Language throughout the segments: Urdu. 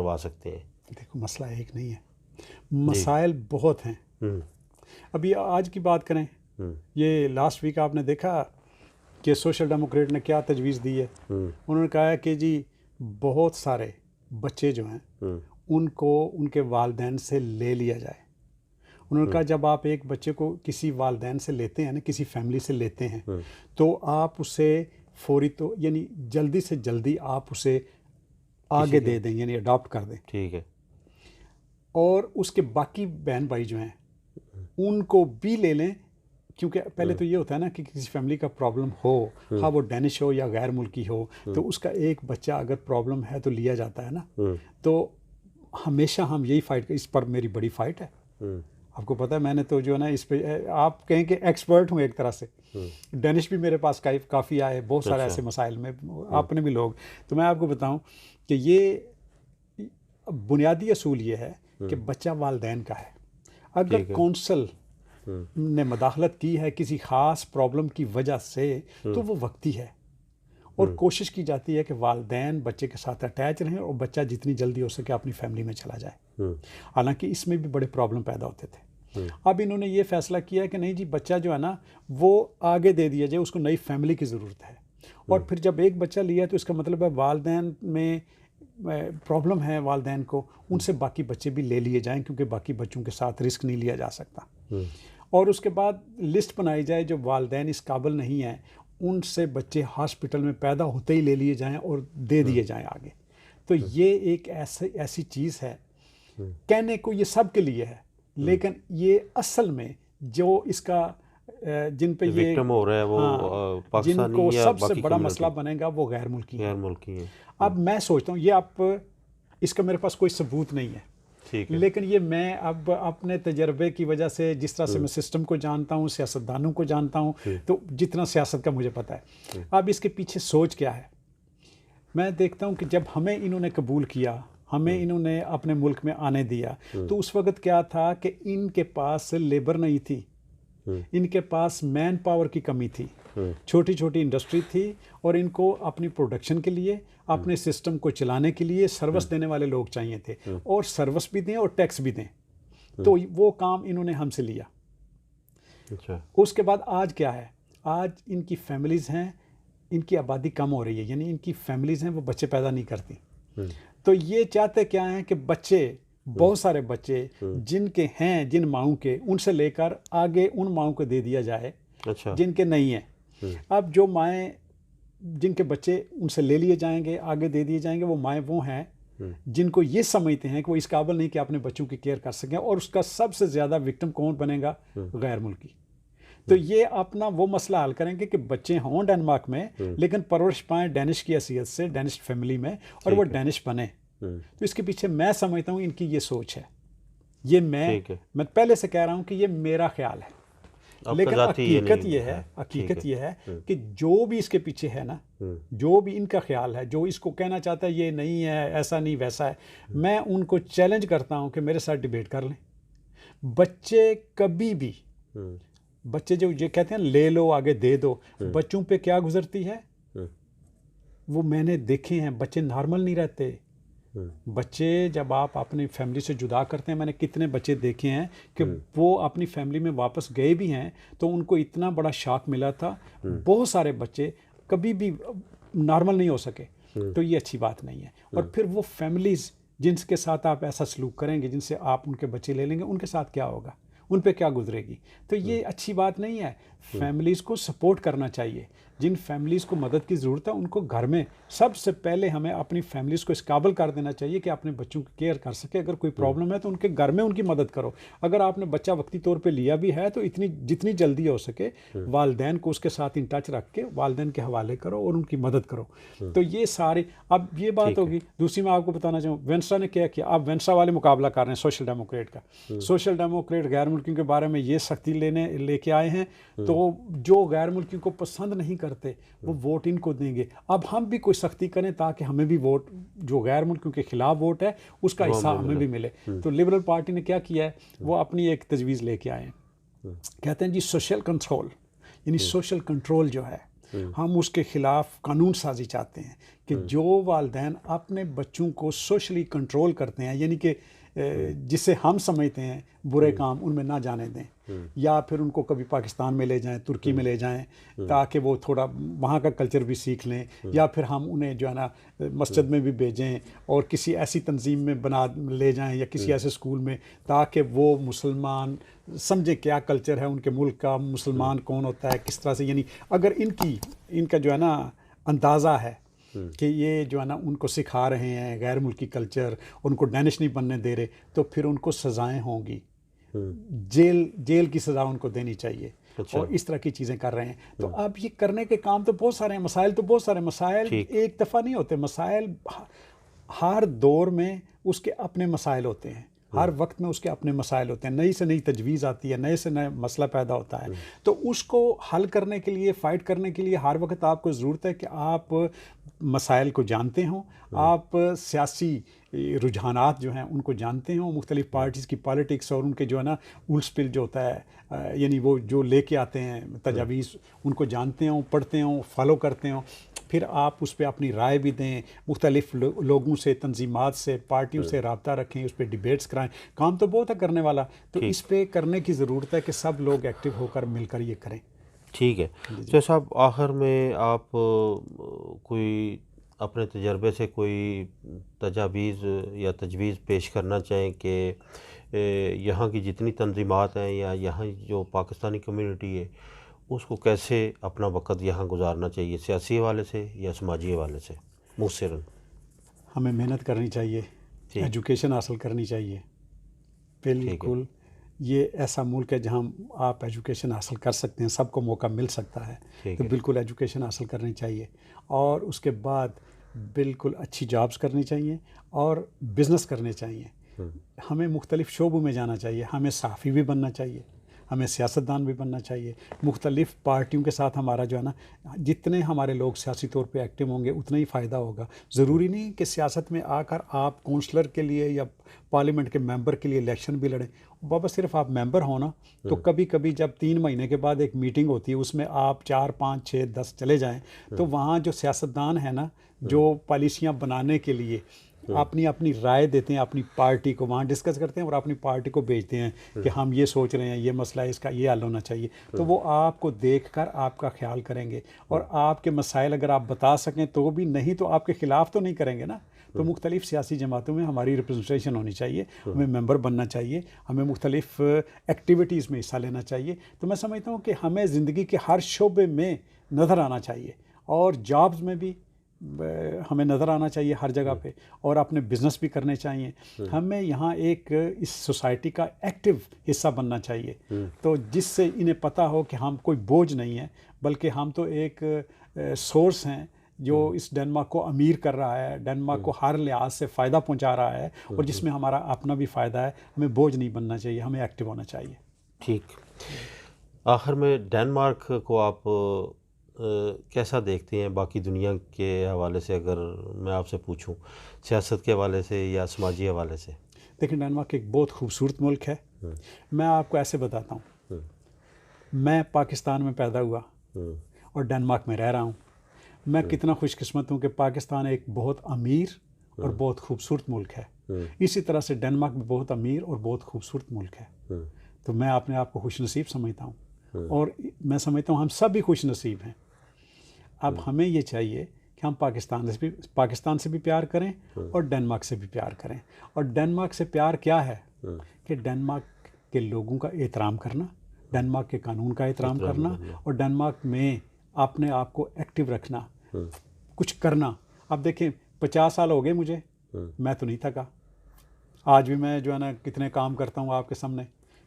کروا سکتے ہیں؟ دیکھو مسئلہ ایک نہیں ہے، مسائل بہت ہیں. ابھی آج کی بات کریں، یہ لاسٹ ویک آپ نے دیکھا کہ سوشل ڈیموکریٹ نے کیا تجویز دی ہے. انہوں نے کہا ہے کہ جی بہت سارے بچے جو ہیں ان کو ان کے والدین سے لے لیا جائے. انہوں نے کہا جب آپ ایک بچے کو کسی والدین سے لیتے ہیں نا، کسی فیملی سے لیتے ہیں، تو آپ اسے فوری تو یعنی جلدی سے جلدی آپ اسے آگے دے دیں، یعنی اڈاپٹ کر دیں. ٹھیک ہے. اور اس کے باقی بہن بھائی جو ہیں ان کو بھی لے لیں، کیونکہ پہلے تو یہ ہوتا ہے نا کہ کسی فیملی کا پرابلم ہو، ہاں وہ ڈینش ہو یا غیر ملکی ہو، تو اس کا ایک بچہ اگر پرابلم ہے تو لیا جاتا ہے نا. تو ہمیشہ ہم یہی فائٹ، اس پر میری بڑی فائٹ ہے. آپ کو پتہ ہے میں نے تو جو ہے نا اس پہ آپ کہیں کہ ایکسپرٹ ہوں ایک طرح سے. ڈینش بھی میرے پاس کافی آئے بہت سارے ایسے مسائل میں، اپنے بھی لوگ. تو میں آپ کو بتاؤں کہ یہ بنیادی اصول یہ ہے کہ بچہ والدین کا ہے. اگر کونسل نے مداخلت کی ہے کسی خاص پرابلم کی وجہ سے تو وہ وقتی ہے، اور کوشش کی جاتی ہے کہ والدین بچے کے ساتھ اٹیچ رہیں اور بچہ جتنی جلدی ہو سکے اپنی فیملی میں چلا جائے. حالانکہ اس میں بھی بڑے پرابلم پیدا ہوتے تھے. اب انہوں نے یہ فیصلہ کیا کہ نہیں جی بچہ جو ہے نا وہ آگے دے دیا جائے، اس کو نئی فیملی کی ضرورت ہے. اور پھر جب ایک بچہ لیا تو اس کا مطلب ہے والدین میں پرابلم ہے، والدین کو ان سے باقی بچے بھی لے لیے جائیں، کیونکہ باقی بچوں کے ساتھ رسک نہیں لیا جا سکتا. اور اس کے بعد لسٹ بنائی جائے جو والدین اس قابل نہیں ہیں ان سے بچے ہاسپٹل میں پیدا ہوتے ہی لے لیے جائیں اور دے دیے جائیں آگے. تو یہ ایک ایسی چیز ہے، کہنے کو یہ سب کے لیے ہے، لیکن یہ اصل میں جو اس کا جن پہ یہ وکٹم ہو رہا ہے وہ جن کو سب سے بڑا مسئلہ بنے گا وہ غیر ملکی ہیں. اب میں سوچتا ہوں یہ اب اس کا میرے پاس کوئی ثبوت نہیں ہے، لیکن یہ میں اب اپنے تجربے کی وجہ سے جس طرح سے میں سسٹم کو جانتا ہوں، سیاستدانوں کو جانتا ہوں، تو جتنا سیاست کا مجھے پتہ ہے. اب اس کے پیچھے سوچ کیا ہے، میں دیکھتا ہوں کہ جب ہمیں انہوں نے قبول کیا، ہمیں انہوں نے اپنے ملک میں آنے دیا، تو اس وقت کیا تھا کہ ان کے پاس لیبر نہیں تھی، ان کے پاس مین پاور کی کمی تھی، چھوٹی چھوٹی انڈسٹری تھی، اور ان کو اپنی پروڈکشن کے لیے اپنے سسٹم کو چلانے کے لیے سروس دینے والے لوگ چاہیے تھے، اور سروس بھی دیں اور ٹیکس بھی دیں. تو وہ کام انہوں نے ہم سے لیا. اس کے بعد آج کیا ہے، آج ان کی فیملیز ہیں، ان کی آبادی کم ہو رہی ہے، یعنی ان کی فیملیز ہیں وہ بچے پیدا نہیں کرتی. تو یہ چاہتے کیا ہیں کہ بچے، بہت سارے بچے جن کے ہیں، جن ماؤں کے، ان سے لے کر آگے ان ماؤں کو دے دیا جائے جن کے نہیں ہیں. اب جو مائیں جن کے بچے ان سے لے لیے جائیں گے، آگے دے دیے جائیں گے، وہ مائیں وہ ہیں جن کو یہ سمجھتے ہیں کہ وہ اس قابل نہیں کہ اپنے بچوں کی کیئر کر سکیں، اور اس کا سب سے زیادہ وکٹم کون بنے گا؟ غیر ملکی. تو یہ اپنا وہ مسئلہ حل کریں گے کہ بچے ہوں ڈینمارک میں لیکن پرورش پائیں ڈینش کی حیثیت سے، ڈینش فیملی میں، اور وہ ڈینش بنے. تو اس کے پیچھے میں سمجھتا ہوں ان کی یہ سوچ ہے. یہ میں پہلے سے کہہ رہا ہوں کہ یہ میرا خیال ہے، لیکن حقیقت یہ ہے کہ جو بھی اس کے پیچھے ہے نا، جو بھی ان کا خیال ہے، جو اس کو کہنا چاہتا ہے یہ نہیں ہے، ایسا نہیں ویسا ہے، میں ان کو چیلنج کرتا ہوں کہ میرے ساتھ ڈیبیٹ کر لیں. بچے کبھی بھی، بچے جو یہ کہتے ہیں لے لو آگے دے دو، بچوں پہ کیا گزرتی ہے وہ میں نے دیکھے ہیں. بچے نارمل نہیں رہتے. بچے جب آپ اپنی فیملی سے جدا کرتے ہیں، میں نے کتنے بچے دیکھے ہیں کہ وہ اپنی فیملی میں واپس گئے بھی ہیں تو ان کو اتنا بڑا شاک ملا تھا. بہت سارے بچے کبھی بھی نارمل نہیں ہو سکے. تو یہ اچھی بات نہیں ہے. اور پھر وہ فیملیز جن کے ساتھ آپ ایسا سلوک کریں گے، جن سے آپ ان کے بچے لے لیں گے، ان کے ساتھ کیا ہوگا، ان پہ کیا گزرے گی. تو یہ اچھی بات نہیں ہے. فیملیز کو سپورٹ کرنا چاہیے. جن فیملیز کو مدد کی ضرورت ہے ان کو گھر میں سب سے پہلے ہمیں اپنی فیملیز کو اس قابل کر دینا چاہیے کہ اپنے بچوں کی کیئر کر سکے. اگر کوئی پرابلم ہے تو ان کے گھر میں ان کی مدد کرو. اگر آپ نے بچہ وقتی طور پہ لیا بھی ہے تو جتنی جلدی ہو سکے والدین کو اس کے ساتھ ان ٹچ رکھ کے والدین کے حوالے کرو اور ان کی مدد کرو. تو یہ سارے، اب یہ بات ہوگی. دوسری میں آپ کو بتانا چاہوں وینسٹرا نے کیا کیا. اب وینسٹرا والے مقابلہ کر رہے ہیں سوشل ڈیموکریٹ کا. سوشل ڈیموکریٹ غیر ملکیوں کے بارے میں یہ سختی لے کے آئے ہیں، تو جو غیر ملکیوں کو پسند نہیں کرتے وہ ووٹ ان کو دیں گے. اب ہم بھی کوئی سختی کریں تاکہ ہمیں بھی ووٹ، جو غیر ملکیوں کے خلاف ووٹ ہے اس کا حصہ ہمیں بھی ملے. تو لبرل پارٹی نے کیا کیا ہے، وہ اپنی ایک تجویز لے کے آئے ہیں. کہتے ہیں جی سوشل کنٹرول، یعنی سوشل کنٹرول جو ہے ہم اس کے خلاف قانون سازی چاہتے ہیں کہ جو والدین اپنے بچوں کو سوشلی کنٹرول کرتے ہیں، یعنی کہ جسے ہم سمجھتے ہیں برے کام، ان میں نہ جانے دیں، یا پھر ان کو کبھی پاکستان میں لے جائیں، ترکی میں لے جائیں، تاکہ وہ تھوڑا وہاں کا کلچر بھی سیکھ لیں، یا پھر ہم انہیں جو ہے نا مسجد میں بھی بھیجیں اور کسی ایسی تنظیم میں لے جائیں یا کسی ایسے اسکول میں، تاکہ وہ مسلمان سمجھیں کیا کلچر ہے ان کے ملک کا، مسلمان کون ہوتا ہے، کس طرح سے. یعنی اگر ان کا جو ہے نا اندازہ ہے کہ یہ جو ہے نا ان کو سکھا رہے ہیں غیر ملکی کلچر، ان کو ڈینش نہیں بننے دے رہے، تو پھر ان کو سزائیں ہوں گی، جیل کی سزا ان کو دینی چاہیے. اور اس طرح کی چیزیں کر رہے ہیں. تو اب یہ کرنے کے کام تو بہت سارے ہیں، مسائل تو بہت سارے، مسائل ایک دفعہ نہیں ہوتے، مسائل ہر دور میں اس کے اپنے مسائل ہوتے ہیں، ہر وقت میں اس کے اپنے مسائل ہوتے ہیں، نئی سے نئی تجویز آتی ہے، نئے سے نئے مسئلہ پیدا ہوتا ہے. تو اس کو حل کرنے کے لیے، فائٹ کرنے کے لیے ہر وقت آپ کو ضرورت ہے کہ آپ مسائل کو جانتے ہوں، آپ سیاسی رجحانات جو ہیں ان کو جانتے ہوں، مختلف پارٹیز کی پالیٹکس اور ان کے جو ہے نا اولس پل جو ہوتا ہے، یعنی وہ جو لے کے آتے ہیں تجاویز، ان کو جانتے ہوں، پڑھتے ہوں، فالو کرتے ہوں. پھر آپ اس پہ اپنی رائے بھی دیں، مختلف لوگوں سے، تنظیمات سے، پارٹیوں سے رابطہ رکھیں، اس پہ ڈیبیٹس کرائیں. کام تو بہت ہے کرنے والا، تو اس پہ کرنے کی ضرورت ہے کہ سب لوگ ایکٹیو ہو کر مل کر یہ کریں. ٹھیک ہے. تو صاحب آخر میں آپ کوئی اپنے تجربے سے کوئی تجاویز یا تجویز پیش کرنا چاہیں کہ یہاں کی جتنی تنظیمات ہیں یا یہاں جو پاکستانی کمیونٹی ہے اس کو کیسے اپنا وقت یہاں گزارنا چاہیے، سیاسی حوالے سے یا سماجی حوالے سے مؤثراً؟ ہمیں محنت کرنی چاہیے، ایجوکیشن حاصل کرنی چاہیے. بالکل یہ ایسا ملک ہے جہاں آپ ایجوکیشن حاصل کر سکتے ہیں، سب کو موقع مل سکتا ہے، تو بالکل ایجوکیشن حاصل کرنی چاہیے. اور اس کے بعد بالکل اچھی جابز کرنی چاہیے اور بزنس کرنے چاہیے. ہمیں مختلف شعبوں میں جانا چاہیے، ہمیں صحافی بھی بننا چاہیے، ہمیں سیاستدان بھی بننا چاہیے. مختلف پارٹیوں کے ساتھ ہمارا جو ہے نا، جتنے ہمارے لوگ سیاسی طور پہ ایکٹیو ہوں گے اتنا ہی فائدہ ہوگا. ضروری نہیں کہ سیاست میں آ کر آپ کونسلر کے لیے یا پارلیمنٹ کے ممبر کے لیے الیکشن بھی لڑیں. بابا صرف آپ ممبر ہونا، تو کبھی کبھی جب 3 مہینے کے بعد ایک میٹنگ ہوتی ہے، اس میں آپ 4 5 6 10 چلے جائیں، تو وہاں جو سیاستدان ہیں نا، جو پالیسیاں بنانے کے لیے اپنی رائے دیتے ہیں، اپنی پارٹی کو وہاں ڈسکس کرتے ہیں اور اپنی پارٹی کو بھیجتے ہیں کہ ہم یہ سوچ رہے ہیں، یہ مسئلہ ہے، اس کا یہ حل ہونا چاہیے. تو وہ آپ کو دیکھ کر آپ کا خیال کریں گے، اور آپ کے مسائل اگر آپ بتا سکیں تو بھی، نہیں تو آپ کے خلاف تو نہیں کریں گے نا. تو مختلف سیاسی جماعتوں میں ہماری ریپرزنٹیشن ہونی چاہیے، ہمیں ممبر بننا چاہیے، ہمیں مختلف ایکٹیویٹیز میں حصہ لینا چاہیے. تو میں سمجھتا ہوں کہ ہمیں زندگی کے ہر شعبے میں نظر آنا چاہیے، اور جابز میں بھی ہمیں نظر آنا چاہیے ہر جگہ پہ، اور اپنے بزنس بھی کرنے چاہیے. ہمیں یہاں ایک اس سوسائٹی کا ایکٹیو حصہ بننا چاہیے، تو جس سے انہیں پتہ ہو کہ ہم کوئی بوجھ نہیں ہے، بلکہ ہم تو ایک سورس ہیں جو اس ڈنمارک کو امیر کر رہا ہے، ڈنمارک کو ہر لحاظ سے فائدہ پہنچا رہا ہے، اور جس میں ہمارا اپنا بھی فائدہ ہے. ہمیں بوجھ نہیں بننا چاہیے، ہمیں ایکٹیو ہونا چاہیے. ٹھیک. آخر میں ڈنمارک کو آپ کیسا دیکھتے ہیں باقی دنیا کے حوالے سے، اگر میں آپ سے پوچھوں، سیاست کے حوالے سے یا سماجی حوالے سے؟ دیکھیں، ڈنمارک ایک بہت خوبصورت ملک ہے. میں آپ کو ایسے بتاتا ہوں، میں پاکستان میں پیدا ہوا اور ڈنمارک میں رہ رہا ہوں. میں کتنا خوش قسمت ہوں کہ پاکستان ایک بہت امیر اور بہت خوبصورت ملک ہے. اسی طرح سے ڈنمارک بھی بہت امیر اور بہت خوبصورت ملک ہے. تو میں اپنے آپ کو خوش نصیب سمجھتا ہوں، اور میں سمجھتا ہوں ہم سب بھی خوش نصیب ہیں. اب ہمیں یہ چاہیے کہ ہم پاکستان سے بھی پیار کریں اور ڈنمارک سے بھی پیار کریں. اور ڈنمارک سے پیار کیا ہے کہ ڈنمارک کے لوگوں کا احترام کرنا، ڈنمارک کے قانون کا احترام کرنا، اور ڈنمارک میں اپنے آپ کو ایکٹیو رکھنا، کچھ کرنا. اب دیکھیں، 50 سال ہو گئے مجھے، میں تو نہیں تھکا. آج بھی میں جو ہے نا کتنے کام کرتا ہوں آپ کے سامنے،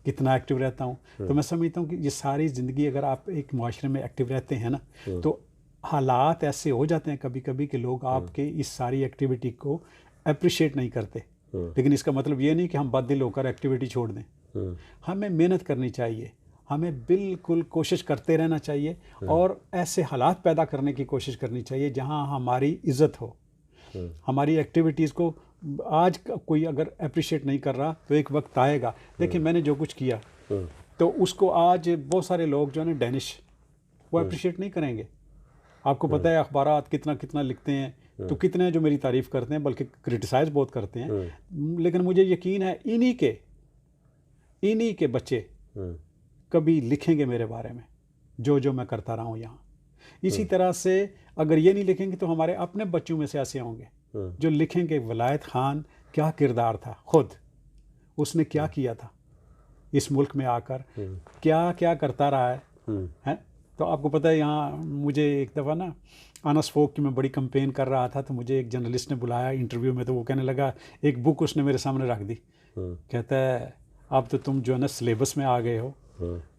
کتنا ایکٹیو رہتا ہوں. تو میں سمجھتا ہوں کہ یہ ساری زندگی اگر آپ ایک معاشرے میں ایکٹیو رہتے ہیں نا، تو حالات ایسے ہو جاتے ہیں کبھی کبھی کہ لوگ آپ کے اس ساری ایکٹیویٹی کو اپریشیٹ نہیں کرتے. لیکن اس کا مطلب یہ نہیں کہ ہم بد دل ہو کر ایکٹیویٹی چھوڑ دیں. ہمیں محنت کرنی چاہیے، ہمیں بالکل کوشش کرتے رہنا چاہیے، اور ایسے حالات پیدا کرنے کی کوشش کرنی چاہیے جہاں ہماری عزت ہو. ہماری ایکٹیویٹیز کو آج کوئی اگر اپریشیٹ نہیں کر رہا تو ایک وقت آئے گا. دیکھیں، میں نے جو کچھ کیا تو اس کو آج بہت سارے لوگ جو ہے نا ڈینش، وہ اپریشیٹ نہیں کریں گے. آپ کو پتہ ہے اخبارات کتنا لکھتے ہیں، تو کتنے ہیں جو میری تعریف کرتے ہیں، بلکہ کرٹیسائز بہت کرتے ہیں، لیکن مجھے یقین ہے انہی کے بچے کبھی لکھیں گے میرے بارے میں جو میں کرتا رہا ہوں یہاں. اسی طرح سے اگر یہ نہیں لکھیں گے تو ہمارے اپنے بچوں میں سے ایسے ہوں گے جو لکھیں گے ولایت خان کیا کردار تھا، خود اس نے کیا کیا تھا اس ملک میں آ کر، کیا کرتا رہا ہے. تو آپ کو پتہ ہے یہاں مجھے ایک دفعہ نا آنس فوک کی میں بڑی کمپین کر رہا تھا، تو مجھے ایک جرنلسٹ نے بلایا انٹرویو میں، تو وہ کہنے لگا، ایک بک اس نے میرے سامنے رکھ دی، کہتا ہے اب تو تم جو ہے نا سلیبس میں آ گئے ہو،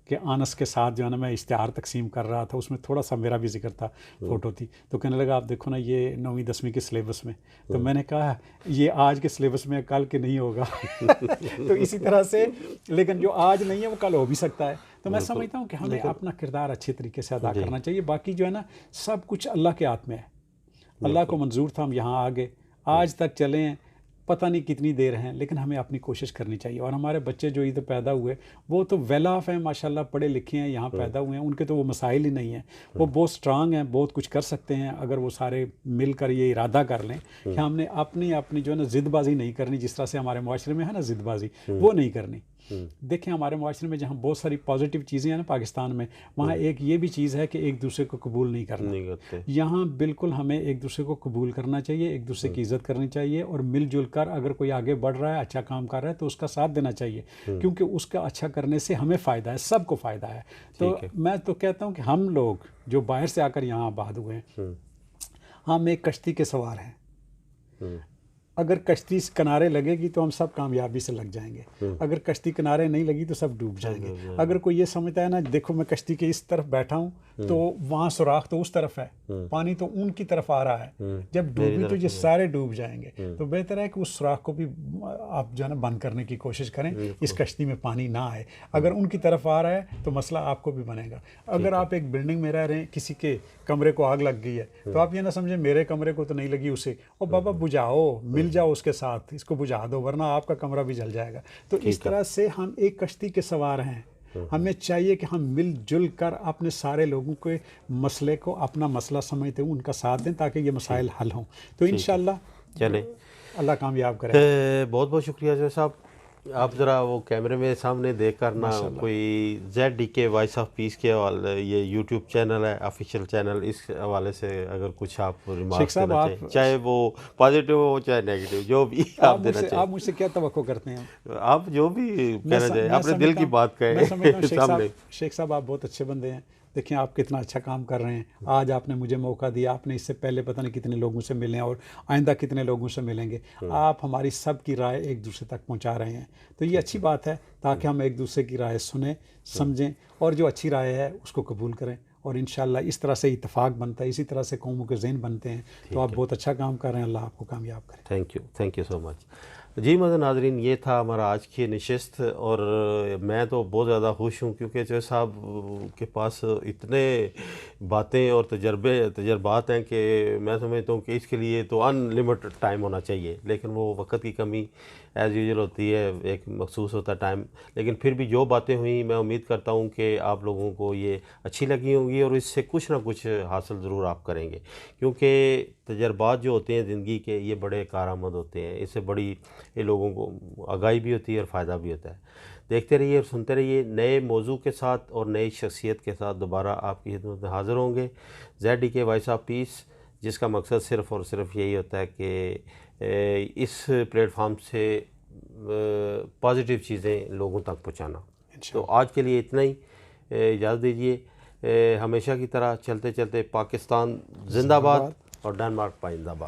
کہ آنس کے ساتھ جو ہے نا میں اشتہار تقسیم کر رہا تھا، اس میں تھوڑا سا میرا بھی ذکر تھا، فوٹو تھی، تو کہنے لگا آپ دیکھو نا یہ 9ویں 10ویں کے سلیبس میں. تو میں نے کہا یہ آج کے سلیبس میں کل کے نہیں ہوگا. تو اسی طرح سے لیکن جو آج نہیں ہے وہ کل ہو بھی سکتا ہے. تو میں سمجھتا ہوں کہ ہمیں اپنا کردار اچھے طریقے سے ادا کرنا چاہیے. باقی جو ہے نا سب کچھ اللہ کے ہاتھ میں ہے. اللہ کو منظور تھا ہم یہاں آ گئے، آج تک چلے ہیں، پتہ نہیں کتنی دیر ہیں، لیکن ہمیں اپنی کوشش کرنی چاہیے. اور ہمارے بچے جو ادھر پیدا ہوئے وہ تو ویل آف ہیں، ماشاءاللہ پڑھے لکھے ہیں، یہاں پیدا ہوئے ہیں، ان کے تو وہ مسائل ہی نہیں ہیں، وہ بہت سٹرانگ ہیں، بہت کچھ کر سکتے ہیں اگر وہ سارے مل کر یہ ارادہ کر لیں کہ ہم نے اپنی جو ہے نا ضد بازی نہیں کرنی، جس طرح سے ہمارے معاشرے میں ہے نا ضد بازی، وہ نہیں کرنی. دیکھیں ہمارے معاشرے میں جہاں بہت ساری پازیٹیو چیزیں ہیں نا پاکستان میں، وہاں ایک یہ بھی چیز ہے کہ ایک دوسرے کو قبول نہیں کرنا. یہاں بالکل ہمیں ایک دوسرے کو قبول کرنا چاہیے، ایک دوسرے کی عزت کرنی چاہیے، اور مل جل کر اگر کوئی آگے بڑھ رہا ہے، اچھا کام کر رہا ہے تو اس کا ساتھ دینا چاہیے، کیونکہ اس کا اچھا کرنے سے ہمیں فائدہ ہے، سب کو فائدہ ہے. تو میں تو کہتا ہوں کہ ہم لوگ جو باہر سے آ کر یہاں آباد ہوئے ہیں، ہم ایک کشتی کے سوار ہیں. اگر کشتی کنارے لگے گی تو ہم سب کامیابی سے لگ جائیں گے، اگر کشتی کنارے نہیں لگی تو سب ڈوب جائیں گے. اگر کوئی یہ سمجھتا ہے نا دیکھو میں کشتی کے اس طرف بیٹھا ہوں تو وہاں سوراخ تو اس طرف ہے، پانی تو ان کی طرف آ رہا ہے، جب ڈوبی تو یہ سارے ڈوب جائیں گے. تو بہتر ہے کہ اس سوراخ کو بھی آپ جو ہے نا بند کرنے کی کوشش کریں، اس کشتی میں پانی نہ آئے. اگر ان کی طرف آ رہا ہے تو مسئلہ آپ کو بھی بنے گا. اگر آپ ایک بلڈنگ میں رہ رہے ہیں، کسی کے کمرے کو آگ لگ گئی ہے تو آپ یہ نہ سمجھیں میرے کمرے کو تو نہیں لگی اسے، اور بابا بجھاؤ، مل جاؤ اس کے ساتھ، اس کو بجھا دو ورنہ آپ کا کمرہ بھی جل جائے گا. تو اس طرح سے ہم ایک کشتی کے سوار ہیں. ہمیں چاہیے کہ ہم مل جل کر اپنے سارے لوگوں کے مسئلے کو اپنا مسئلہ سمجھتے ہیں، ان کا ساتھ دیں تاکہ یہ مسائل حل ہوں. تو انشاءاللہ چلیں اللہ کامیاب کرے. بہت بہت شکریہ جو صاحب. آپ ذرا وہ کیمرے میں سامنے دیکھ کر نا کوئی ZDK وائس آف پیس کے حوالے، یہ یوٹیوب چینل ہے آفیشیل چینل، اس حوالے سے اگر کچھ آپ ریمارکس دینا چاہیں، چاہے وہ پازیٹیو ہو چاہے نیگیٹو، جو بھی آپ دینا چاہیں. آپ مجھ سے کیا توقع کرتے ہیں؟ آپ جو بھی کہنا چاہیں، اپنے دل کی بات کہیں سامنے. شیخ صاحب آپ بہت اچھے بندے ہیں. دیکھیں آپ کتنا اچھا کام کر رہے ہیں. آج آپ نے مجھے موقع دیا، آپ نے اس سے پہلے پتہ نہیں کتنے لوگوں سے ملے ہیں اور آئندہ کتنے لوگوں سے ملیں گے. آپ ہماری سب کی رائے ایک دوسرے تک پہنچا رہے ہیں، تو یہ اچھی بات ہے، تاکہ ہم ایک دوسرے کی رائے سنیں، سمجھیں، اور جو اچھی رائے ہے اس کو قبول کریں. اور انشاءاللہ اس طرح سے اتفاق بنتا ہے، اسی طرح سے قوموں کے ذہن بنتے ہیں. تو آپ بہت اچھا کام کر رہے ہیں، اللہ آپ کو کامیاب کرے. تھینک یو سو مچ. جی مدن ناظرین، یہ تھا ہمارا آج کی نشست، اور میں تو بہت زیادہ خوش ہوں کیونکہ جو صاحب کے پاس اتنے باتیں اور تجربات ہیں کہ میں سمجھتا ہوں کہ اس کے لیے تو ان لمیٹڈ ٹائم ہونا چاہیے، لیکن وہ وقت کی کمی ایز یوزول ہوتی ہے، ایک مخصوص ہوتا ٹائم. لیکن پھر بھی جو باتیں ہوئیں میں امید کرتا ہوں کہ آپ لوگوں کو یہ اچھی لگی ہوں گی، اور اس سے کچھ نہ کچھ حاصل ضرور آپ کریں گے، کیونکہ تجربات جو ہوتے ہیں زندگی کے یہ بڑے کارآمد ہوتے ہیں. اس سے بڑی یہ لوگوں کو آگاہی بھی ہوتی ہے اور فائدہ بھی ہوتا ہے. دیکھتے رہیے اور سنتے رہیے. نئے موضوع کے ساتھ اور نئی شخصیت کے ساتھ دوبارہ آپ کی خدمت میں حاضر ہوں گے. ZDK وائس آف پیس، جس کا مقصد صرف اور صرف یہی ہوتا ہے کہ اس پلیٹ فارم سے پازیٹیو چیزیں لوگوں تک پہنچانا. تو آج کے لیے اتنا ہی. اجازت دیجیے. ہمیشہ کی طرح چلتے چلتے پاکستان زندہ باد اور ڈنمارک پائندہ باد.